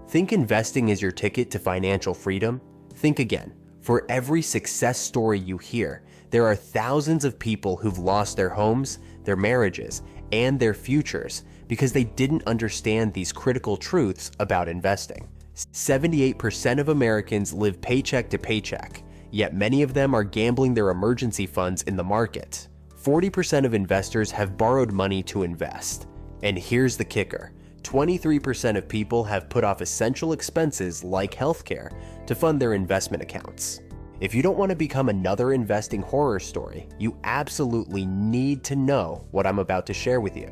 Think investing is your ticket to financial freedom? Think again. For every success story you hear, there are thousands of people who've lost their homes, their marriages, and their futures because they didn't understand these critical truths about investing. 78% of Americans live paycheck to paycheck, yet many of them are gambling their emergency funds in the market. 40% of investors have borrowed money to invest. And here's the kicker. 23% of people have put off essential expenses like healthcare to fund their investment accounts. If you don't want to become another investing horror story, you absolutely need to know what I'm about to share with you.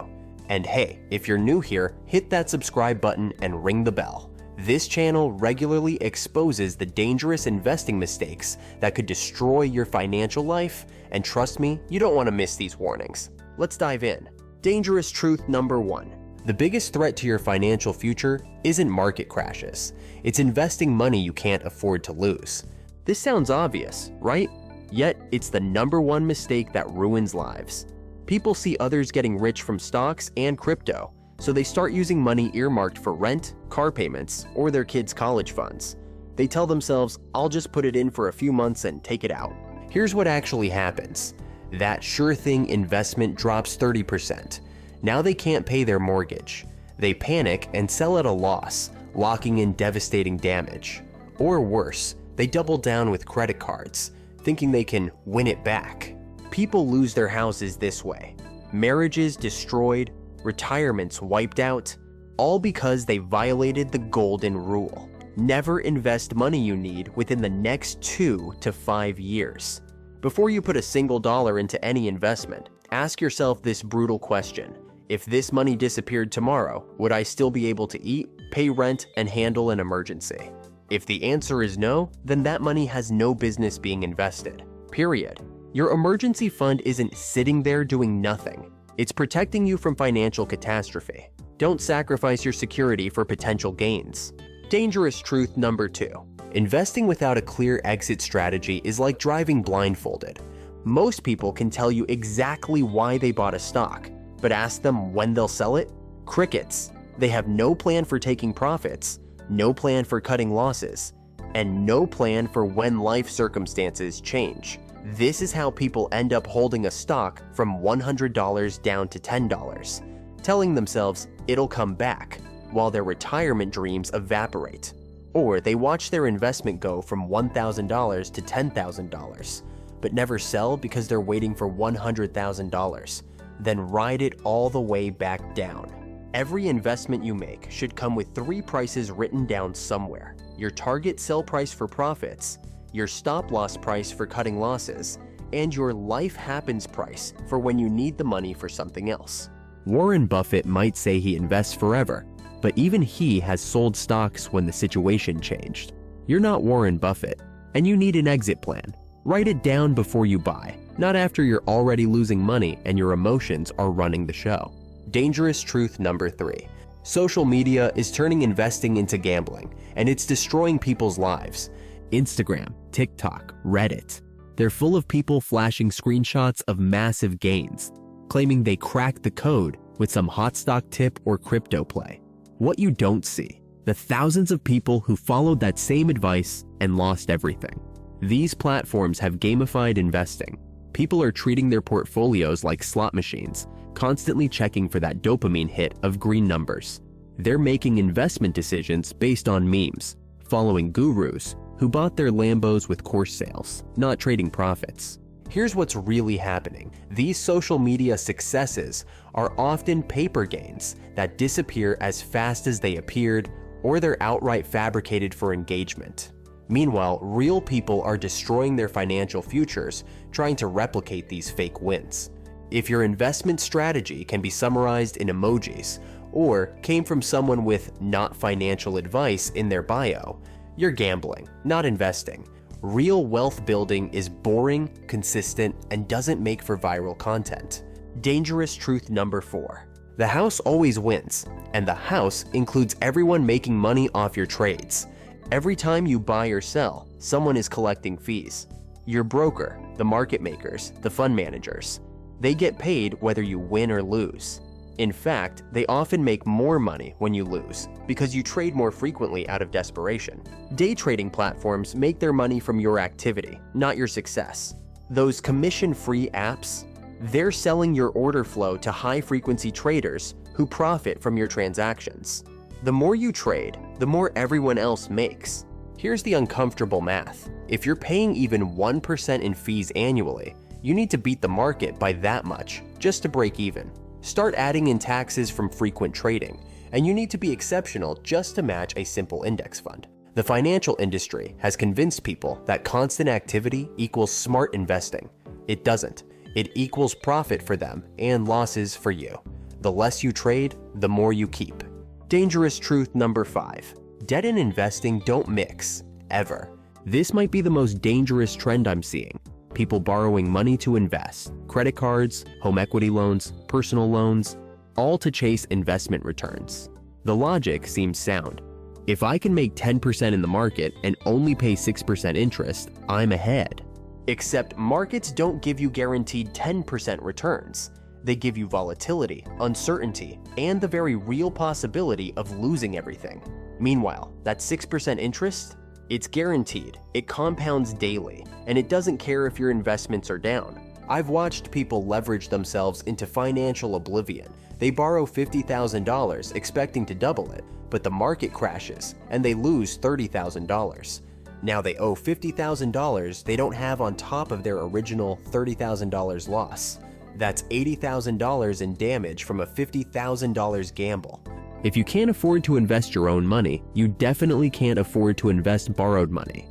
And hey, if you're new here, hit that subscribe button and ring the bell. This channel regularly exposes the dangerous investing mistakes that could destroy your financial life, and trust me, you don't want to miss these warnings. Let's dive in. Dangerous truth number 1. The biggest threat to your financial future isn't market crashes. It's investing money you can't afford to lose. This sounds obvious, right? Yet, it's the number one mistake that ruins lives. People see others getting rich from stocks and crypto, so they start using money earmarked for rent, car payments, or their kids' college funds. They tell themselves, I'll just put it in for a few months and take it out. Here's what actually happens. That sure thing investment drops 30%. Now they can't pay their mortgage. They panic and sell at a loss, locking in devastating damage. Or worse, they double down with credit cards, thinking they can win it back. People lose their houses this way. Marriages destroyed, retirements wiped out, all because they violated the golden rule. Never invest money you need within the next 2 to 5 years. Before you put a single dollar into any investment, ask yourself this brutal question. If this money disappeared tomorrow, would I still be able to eat, pay rent, and handle an emergency? If the answer is no, then that money has no business being invested. Period. Your emergency fund isn't sitting there doing nothing. It's protecting you from financial catastrophe. Don't sacrifice your security for potential gains. Dangerous truth number 2. Investing without a clear exit strategy is like driving blindfolded. Most people can tell you exactly why they bought a stock, but ask them when they'll sell it? Crickets. They have no plan for taking profits, no plan for cutting losses, and no plan for when life circumstances change. This is how people end up holding a stock from $100 down to $10, telling themselves it'll come back, while their retirement dreams evaporate. Or they watch their investment go from $1,000 to $10,000, but never sell because they're waiting for $100,000, then ride it all the way back down. Every investment you make should come with 3 prices written down somewhere: your target sell price for profits, your stop loss price for cutting losses, and your life happens price for when you need the money for something else. Warren Buffett might say he invests forever, but even he has sold stocks when the situation changed. You're not Warren Buffett, and you need an exit plan. Write it down before you buy, not after you're already losing money and your emotions are running the show. Dangerous truth number 3. Social media is turning investing into gambling, and it's destroying people's lives. Instagram, TikTok, Reddit. They're full of people flashing screenshots of massive gains, claiming they cracked the code with some hot stock tip or crypto play. What you don't see, the thousands of people who followed that same advice and lost everything. These platforms have gamified investing. People are treating their portfolios like slot machines, constantly checking for that dopamine hit of green numbers. They're making investment decisions based on memes, following gurus who bought their Lambos with course sales, not trading profits. Here's what's really happening. These social media successes are often paper gains that disappear as fast as they appeared, or they're outright fabricated for engagement. Meanwhile, real people are destroying their financial futures trying to replicate these fake wins. If your investment strategy can be summarized in emojis, or came from someone with "not financial advice" in their bio, you're gambling, not investing. Real wealth building is boring, consistent, and doesn't make for viral content. Dangerous truth number 4. The house always wins, and the house includes everyone making money off your trades. Every time you buy or sell, someone is collecting fees. Your broker, the market makers, the fund managers. They get paid whether you win or lose. In fact, they often make more money when you lose because you trade more frequently out of desperation. Day trading platforms make their money from your activity, not your success. Those commission-free apps, they're selling your order flow to high-frequency traders who profit from your transactions. The more you trade, the more everyone else makes. Here's the uncomfortable math. If you're paying even 1% in fees annually, you need to beat the market by that much just to break even. Start adding in taxes from frequent trading, and you need to be exceptional just to match a simple index fund. The financial industry has convinced people that constant activity equals smart investing. It doesn't. It equals profit for them and losses for you. The less you trade, the more you keep. Dangerous truth number 5. Debt and investing don't mix, ever. This might be the most dangerous trend I'm seeing. People borrowing money to invest, credit cards, home equity loans, personal loans, all to chase investment returns. The logic seems sound. If I can make 10% in the market and only pay 6% interest, I'm ahead. Except markets don't give you guaranteed 10% returns. They give you volatility, uncertainty, and the very real possibility of losing everything. Meanwhile, that 6% interest? It's guaranteed, it compounds daily, and it doesn't care if your investments are down. I've watched people leverage themselves into financial oblivion. They borrow $50,000 expecting to double it, but the market crashes and they lose $30,000. Now they owe $50,000 they don't have on top of their original $30,000 loss. That's $80,000 in damage from a $50,000 gamble. If you can't afford to invest your own money, you definitely can't afford to invest borrowed money.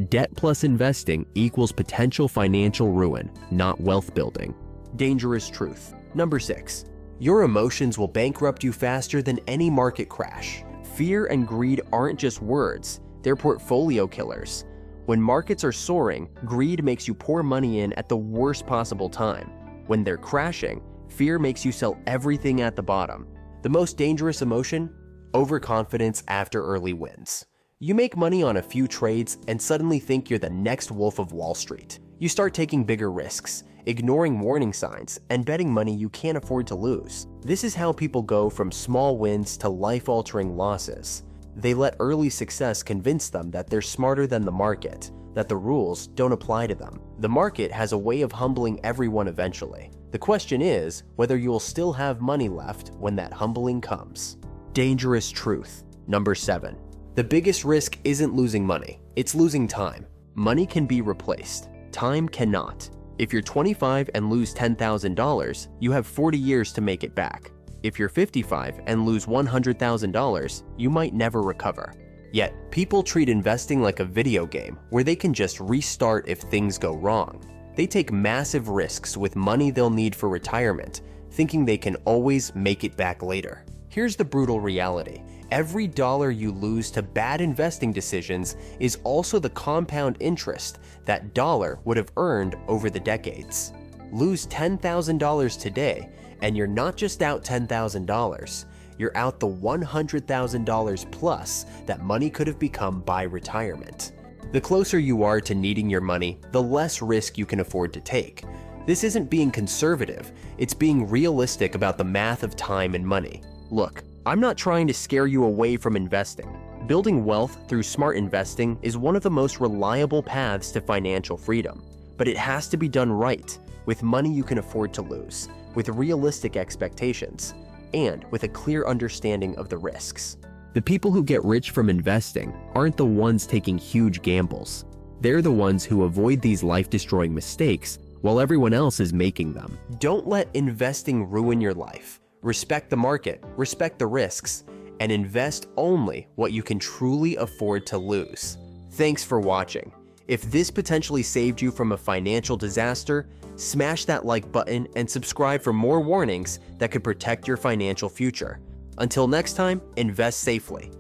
Debt plus investing equals potential financial ruin, not wealth building. Dangerous truth. Number 6. Your emotions will bankrupt you faster than any market crash. Fear and greed aren't just words, they're portfolio killers. When markets are soaring, greed makes you pour money in at the worst possible time. When they're crashing, fear makes you sell everything at the bottom. The most dangerous emotion? Overconfidence after early wins. You make money on a few trades and suddenly think you're the next wolf of Wall Street. You start taking bigger risks, ignoring warning signs, and betting money you can't afford to lose. This is how people go from small wins to life-altering losses. They let early success convince them that they're smarter than the market, that the rules don't apply to them. The market has a way of humbling everyone eventually. The question is whether you'll still have money left when that humbling comes. Dangerous truth. Number 7. The biggest risk isn't losing money, it's losing time. Money can be replaced, time cannot. If you're 25 and lose $10,000, you have 40 years to make it back. If you're 55 and lose $100,000, you might never recover. Yet, people treat investing like a video game where they can just restart if things go wrong. They take massive risks with money they'll need for retirement, thinking they can always make it back later. Here's the brutal reality. Every dollar you lose to bad investing decisions is also the compound interest that dollar would have earned over the decades. Lose $10,000 today, and you're not just out $10,000, you're out the $100,000 plus that money could have become by retirement. The closer you are to needing your money, the less risk you can afford to take. This isn't being conservative, it's being realistic about the math of time and money. Look, I'm not trying to scare you away from investing. Building wealth through smart investing is one of the most reliable paths to financial freedom, but it has to be done right, with money you can afford to lose, with realistic expectations, and with a clear understanding of the risks. The people who get rich from investing aren't the ones taking huge gambles. They're the ones who avoid these life-destroying mistakes while everyone else is making them. Don't let investing ruin your life. Respect the market, respect the risks, and invest only what you can truly afford to lose. Thanks for watching. If this potentially saved you from a financial disaster, smash that like button and subscribe for more warnings that could protect your financial future. Until next time, invest safely.